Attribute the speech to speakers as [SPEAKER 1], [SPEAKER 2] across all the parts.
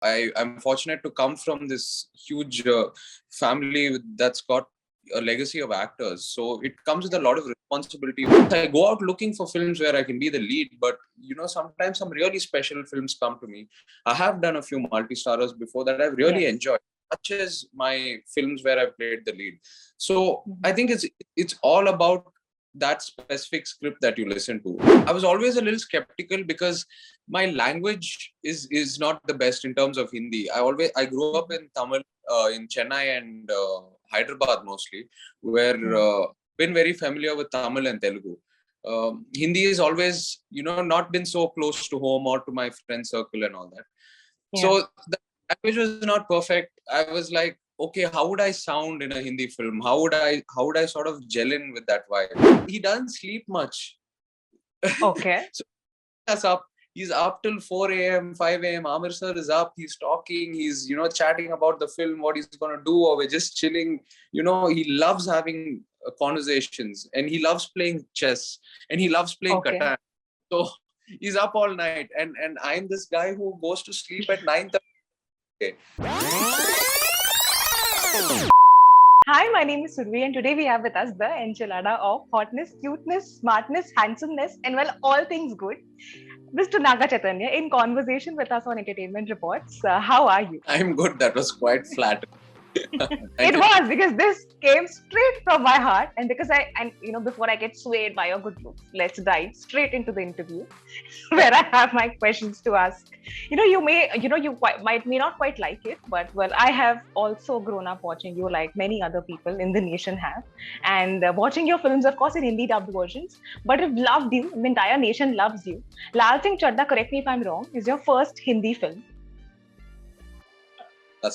[SPEAKER 1] I'm fortunate to come from this huge family that's got a legacy of actors. So it comes with a lot of responsibility. I go out looking for films where I can be the lead, but sometimes some really special films come to me. I have done a few multi-starrers before that I've really enjoyed, such as my films where I've played the lead. So I think it's all about that specific script that you listen to. I was always a little skeptical because my language is not the best in terms of Hindi. I grew up in Tamil in Chennai and Hyderabad mostly, where been very familiar with Tamil and Telugu. Hindi is always not been so close to home or to my friend circle and all that. So the language was not perfect. I was like, okay, how would I sound in a Hindi film? How would I sort of gel in with that vibe? He doesn't sleep much.
[SPEAKER 2] Okay.
[SPEAKER 1] So us up. He's up till 4 a.m., 5 a.m. Aamir sir is up. He's talking. He's chatting about the film, what he's gonna do, or we're just chilling. He loves having conversations, and he loves playing chess, and he loves playing Catan. So he's up all night, and I'm this guy who goes to sleep at 9:30.
[SPEAKER 2] Hi, my name is Survi, and today we have with us the enchilada of hotness, cuteness, smartness, handsomeness, and all things good, Mr. Naga Chaitanya, in conversation with us on Entertainment Reports. How are you?
[SPEAKER 1] I'm good. That was quite flat.
[SPEAKER 2] It was, because this came straight from my heart, and because before I get swayed by your good looks, let's dive straight into the interview where I have my questions to ask. You may not quite like it, but I have also grown up watching you like many other people in the nation have, and watching your films, of course, in Hindi dubbed versions, but I've loved you. The entire nation loves you. Lal Singh Chadda, correct me if I'm wrong, is your first Hindi film.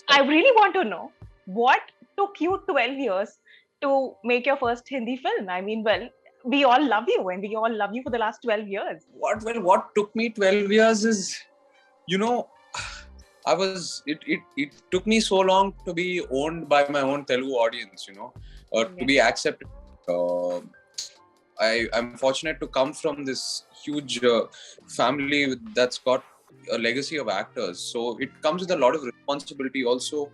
[SPEAKER 2] I really want to know, what took you 12 years to make your first Hindi film? I mean, we all love you, and we all love you for the last 12 years.
[SPEAKER 1] What took me 12 years is, it took me so long to be owned by my own Telugu audience, to be accepted. I'm fortunate to come from this huge family that's got a legacy of actors. So it comes with a lot of responsibility also.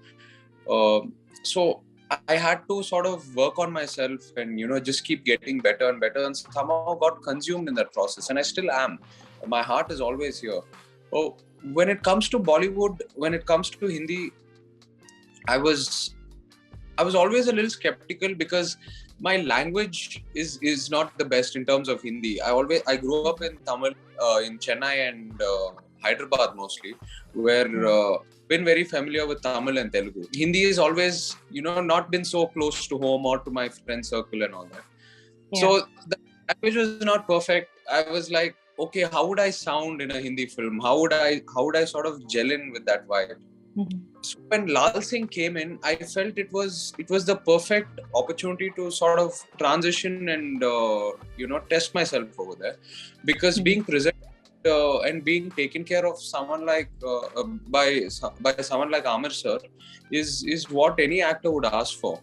[SPEAKER 1] So I had to sort of work on myself and, just keep getting better and better, and somehow got consumed in that process. And I still am. My heart is always here. Oh, when it comes to Bollywood, when it comes to Hindi, I was always a little skeptical because my language is not the best in terms of Hindi. I grew up in Tamil, in Chennai and Hyderabad mostly, where been very familiar with Tamil and Telugu. Hindi is always, not been so close to home or to my friend circle and all that. So the language was not perfect. I was like, okay, how would I sound in a Hindi film? How would I sort of gel in with that vibe? So when Lal Singh came in, I felt it was the perfect opportunity to sort of transition and test myself over there, because being presented and being taken care of someone like by someone like Aamir sir is what any actor would ask for.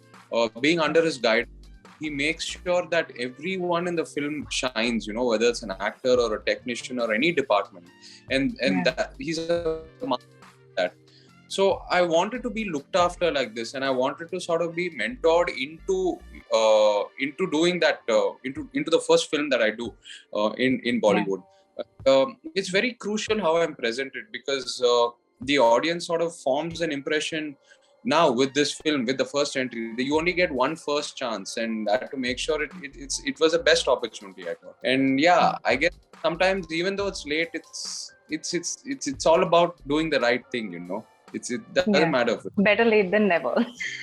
[SPEAKER 1] Being under his guidance, he makes sure that everyone in the film shines, whether it's an actor or a technician or any department, and that he's a master at that. So I wanted to be looked after like this, and I wanted to sort of be mentored into doing that, into the first film that I do in Bollywood. It's very crucial how I'm presented, because the audience sort of forms an impression now with this film, with the first entry. You only get one first chance, and I had to make sure it was the best opportunity I got. And I guess sometimes, even though it's late, it's all about doing the right thing, It doesn't matter.
[SPEAKER 2] Better late than never,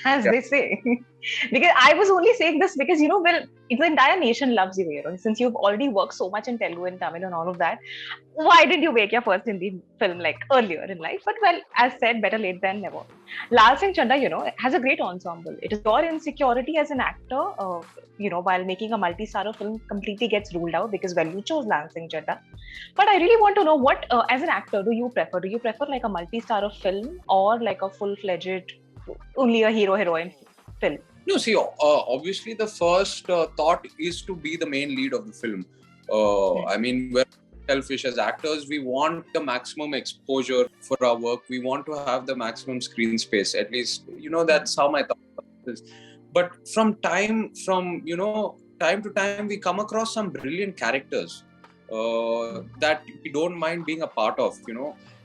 [SPEAKER 2] as they say. Because I was only saying this because, the entire nation loves you, since you've already worked so much in Telugu and Tamil and all of that. Why did you make your first Hindi film earlier in life? But as said, better late than never. Lal Singh Chadda, has a great ensemble. It is your insecurity as an actor, while making a multi-starrer film completely gets ruled out because, you chose Lal Singh Chadda. But I really want to know, what, as an actor, do you prefer? Do you prefer like a multi-starrer film or like a full-fledged, only a hero-heroine film?
[SPEAKER 1] No, see, obviously the first thought is to be the main lead of the film. I mean, selfish as actors. We want the maximum exposure for our work. We want to have the maximum screen space. At least, that's how my thought is. But from time to time, we come across some brilliant characters that we don't mind being a part of.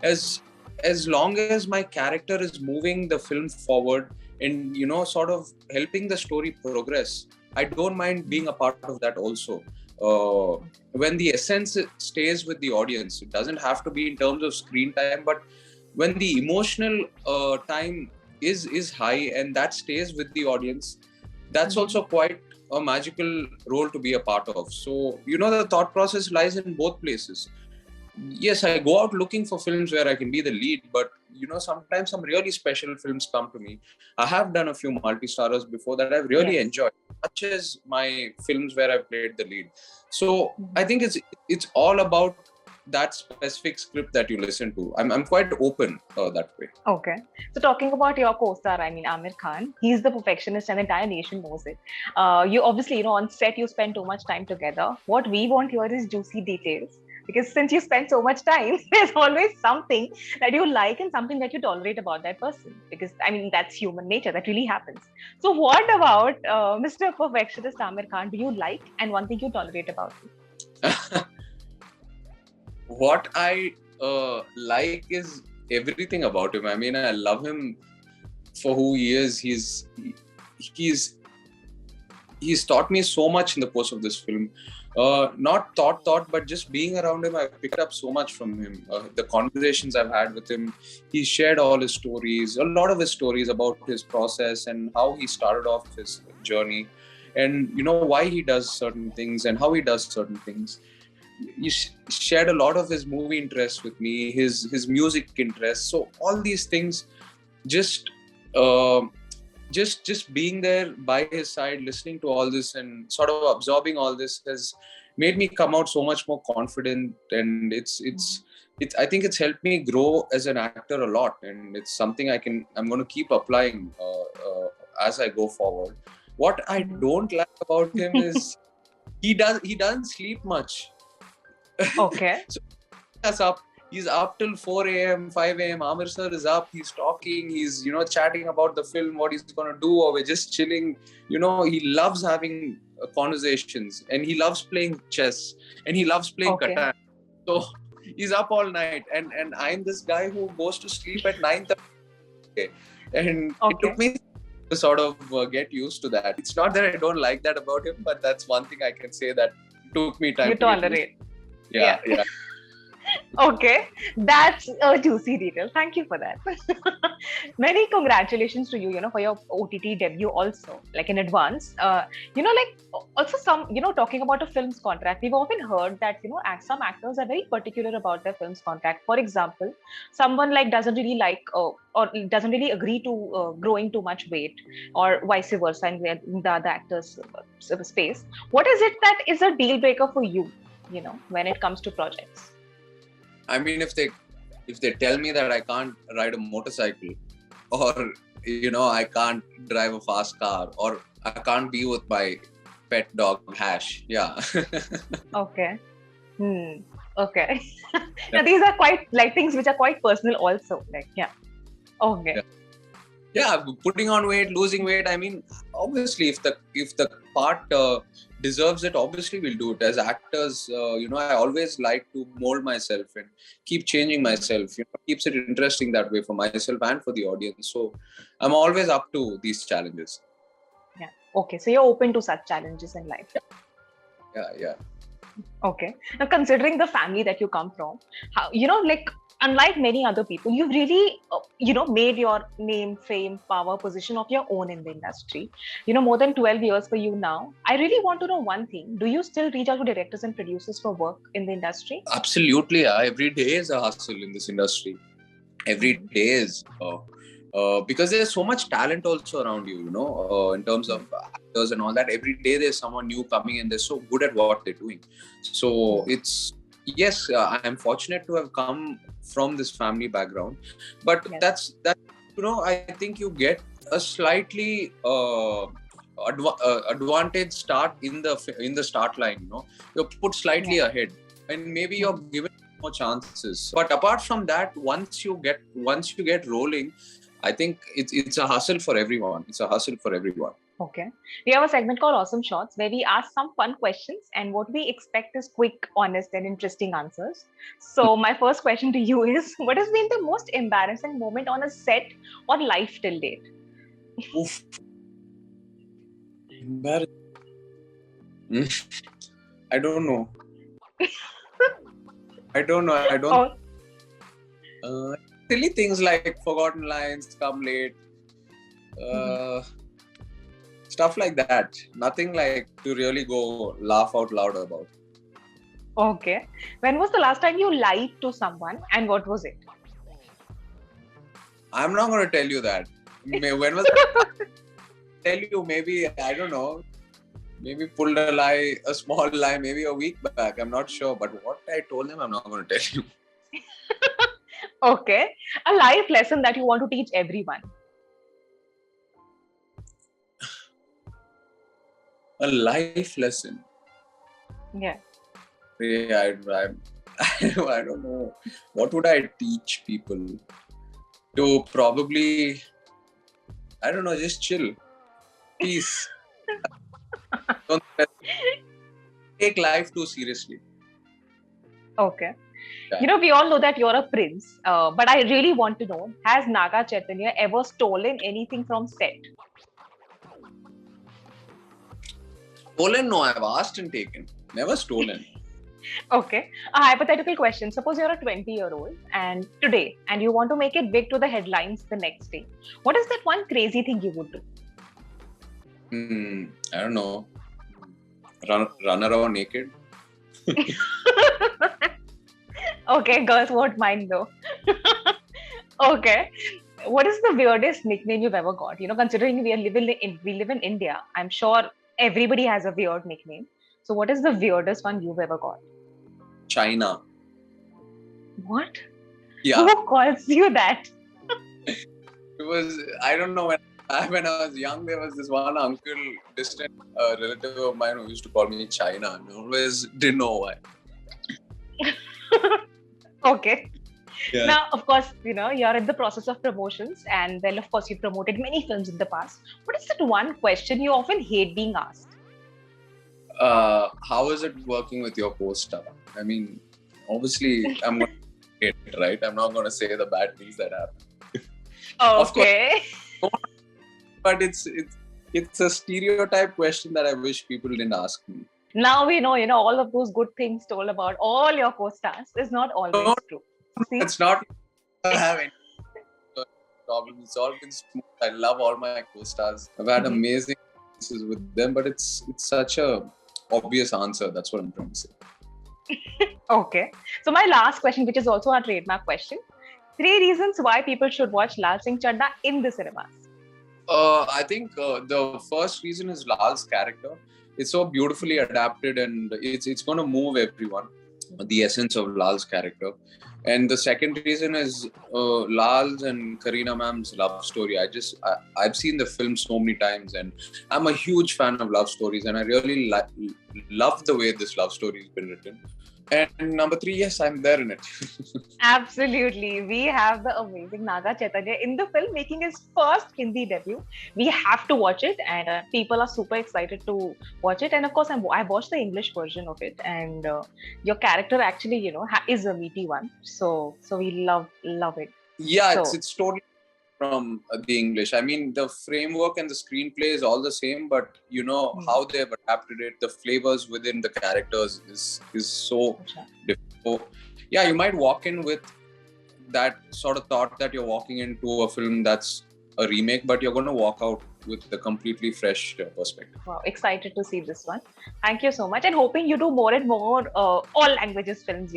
[SPEAKER 1] As long as my character is moving the film forward and sort of helping the story progress, I don't mind being a part of that also. When the essence stays with the audience, it doesn't have to be in terms of screen time, but when the emotional time is high and that stays with the audience, that's also quite a magical role to be a part of. So the thought process lies in both places. Yes, I go out looking for films where I can be the lead, but sometimes some really special films come to me. I have done a few multi-starrers before that I've really enjoyed, such as my films where I've played the lead. So I think it's all about that specific script that you listen to. I'm quite open that way.
[SPEAKER 2] Okay. So talking about your co-star, Aamir Khan, he's the perfectionist and the entire nation knows it. You obviously, on set, you spend too much time together. What we want here is juicy details. Because since you spend so much time, there's always something that you like and something that you tolerate about that person. Because, that's human nature. That really happens. So what about Mr. Perfectionist Aamir Khan do you like and one thing you tolerate about him?
[SPEAKER 1] What I like is everything about him. I love him for who he is. He's taught me so much in the course of this film. Not taught, but just being around him, I've picked up so much from him. The conversations I've had with him, he shared all his stories, a lot of his stories about his process and how he started off his journey, and why he does certain things and how he does certain things. He shared a lot of his movie interests with me, his music interests. So all these things, just being there by his side, listening to all this and sort of absorbing all this has made me come out so much more confident. And it's I think it's helped me grow as an actor a lot, and it's something I'm going to keep applying as I go forward. What I don't like about him is he doesn't sleep much.
[SPEAKER 2] Okay.
[SPEAKER 1] So he's up till 4 a.m., 5 a.m. Aamir sir is up, he's talking, he's, chatting about the film, what he's going to do, or we're just chilling. He loves having conversations, and he loves playing chess, and he loves playing Catan. So he's up all night, and I'm this guy who goes to sleep at 9:30. And it took me to sort of get used to that. It's not that I don't like that about him, but that's one thing I can say that took me time
[SPEAKER 2] to tolerate.
[SPEAKER 1] Yeah.
[SPEAKER 2] Okay, that's a juicy detail. Thank you for that. Many congratulations to you, for your OTT debut also, like in advance. Also some, talking about a film's contract, we've often heard that, some actors are very particular about their film's contract. For example, someone doesn't really like or doesn't really agree to growing too much weight, or vice versa in the actor's space. What is it that is a deal breaker for you, when it comes to projects?
[SPEAKER 1] If they tell me that I can't ride a motorcycle, or I can't drive a fast car, or I can't be with my pet dog Hash,
[SPEAKER 2] Okay. Okay. Now these are quite things which are quite personal also. Okay.
[SPEAKER 1] Yeah, putting on weight, losing weight. Obviously, if the part deserves it, obviously we'll do it. As actors, I always like to mold myself and keep changing myself. Keeps it interesting that way for myself and for the audience. So I'm always up to these challenges.
[SPEAKER 2] Yeah. Okay. So you're open to such challenges in life.
[SPEAKER 1] Yeah.
[SPEAKER 2] Okay. Now, considering the family that you come from, how unlike many other people, you've really, made your name, fame, power, position of your own in the industry. More than 12 years for you now. I really want to know one thing. Do you still reach out to directors and producers for work in the industry?
[SPEAKER 1] Absolutely. Every day is a hustle in this industry. Every day is... because there's so much talent also around you, in terms of actors and all that. Every day there's someone new coming in. They're so good at what they're doing. So yes, I'm fortunate to have come from this family background, but that's I think you get a slightly advantage start in the start line. You're put slightly ahead. and maybe you're given more chances. But apart from that, once you get rolling, I think it's a hustle for everyone. It's a hustle for everyone.
[SPEAKER 2] Okay. We have a segment called Awesome Shots where we ask some fun questions and what we expect is quick, honest, and interesting answers. So, my first question to you is what has been the most embarrassing moment on a set or life till date?
[SPEAKER 1] Oof. Embarrassing. I don't know. I don't know. I don't. Silly things like forgotten lines, come late, stuff like that. Nothing like to really go laugh out loud about.
[SPEAKER 2] Okay. When was the last time you lied to someone and what was it?
[SPEAKER 1] I'm not going to tell you that. When was it? Tell you, maybe, I don't know. Maybe pulled a lie, a small lie, maybe a week back. I'm not sure. But what I told them, I'm not going to tell you.
[SPEAKER 2] Okay. A life lesson that you want to teach everyone.
[SPEAKER 1] A life lesson.
[SPEAKER 2] Yeah.
[SPEAKER 1] Yeah, I don't know. What would I teach people? To probably, I don't know, just chill. Peace. Don't take life too seriously.
[SPEAKER 2] Okay. Yeah. We all know that you're a prince, but I really want to know, has Naga Chaitanya ever stolen anything from set?
[SPEAKER 1] Stolen? No, I've asked and taken. Never stolen.
[SPEAKER 2] Okay. A hypothetical question. Suppose you're a 20-year-old and you want to make it big to the headlines the next day. What is that one crazy thing you would do?
[SPEAKER 1] I don't know. Run around naked.
[SPEAKER 2] Okay, girls won't mind though. Okay. What is the weirdest nickname you've ever got? Considering we live in India, I'm sure everybody has a weird nickname. So what is the weirdest one you've ever got?
[SPEAKER 1] China.
[SPEAKER 2] What?
[SPEAKER 1] Yeah.
[SPEAKER 2] Who calls you that?
[SPEAKER 1] It was, I don't know, when I was young, there was this one uncle, distant relative of mine who used to call me China, and I always didn't know why.
[SPEAKER 2] Okay.
[SPEAKER 1] Yeah.
[SPEAKER 2] Now, of course, you're in the process of promotions, and well, of course, you promoted many films in the past. What is that one question you often hate being asked?
[SPEAKER 1] How is it working with your co-star? I mean, obviously, I'm going to hate it, right? I'm not going to say the bad things that happen.
[SPEAKER 2] Okay.
[SPEAKER 1] Of course, but it's a stereotype question that I wish people didn't ask me.
[SPEAKER 2] Now we know, all of those good things told about all your co-stars is not always true. See?
[SPEAKER 1] It's not. I have any problems. It's all been smooth. I love all my co-stars. I've had amazing experiences with them, but it's such a obvious answer. That's what I'm trying to say.
[SPEAKER 2] Okay. So my last question, which is also our trademark question. 3 reasons why people should watch Lal Singh Chaddha in the cinemas.
[SPEAKER 1] I think the first reason is Lal's character. It's so beautifully adapted, and it's going to move everyone. The essence of Lal's character. And the second reason is Lal's and Kareena ma'am's love story. I've seen the film so many times, and I'm a huge fan of love stories, and I really love the way this love story has been written. And number 3, yes, I'm there in it.
[SPEAKER 2] Absolutely. We have the amazing Naga Chaitanya in the film making his first Hindi debut. We have to watch it, and people are super excited to watch it. And of course, I watched the English version of it, and your character actually, is a meaty one. So we love it.
[SPEAKER 1] Yeah, it's totally from the English. I mean, the framework and the screenplay is all the same, but how they've adapted it, the flavors within the characters is so different. Yeah, you might walk in with that sort of thought that you're walking into a film that's a remake, but you're going to walk out with a completely fresh perspective.
[SPEAKER 2] Wow, excited to see this one. Thank you so much, and hoping you do more and more all languages films,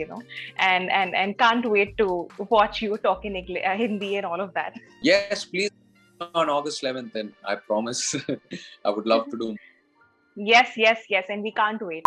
[SPEAKER 2] and can't wait to watch you talk in English, Hindi and all of that.
[SPEAKER 1] Yes, please, on August 11th, and I promise I would love to do.
[SPEAKER 2] Yes, and we can't wait.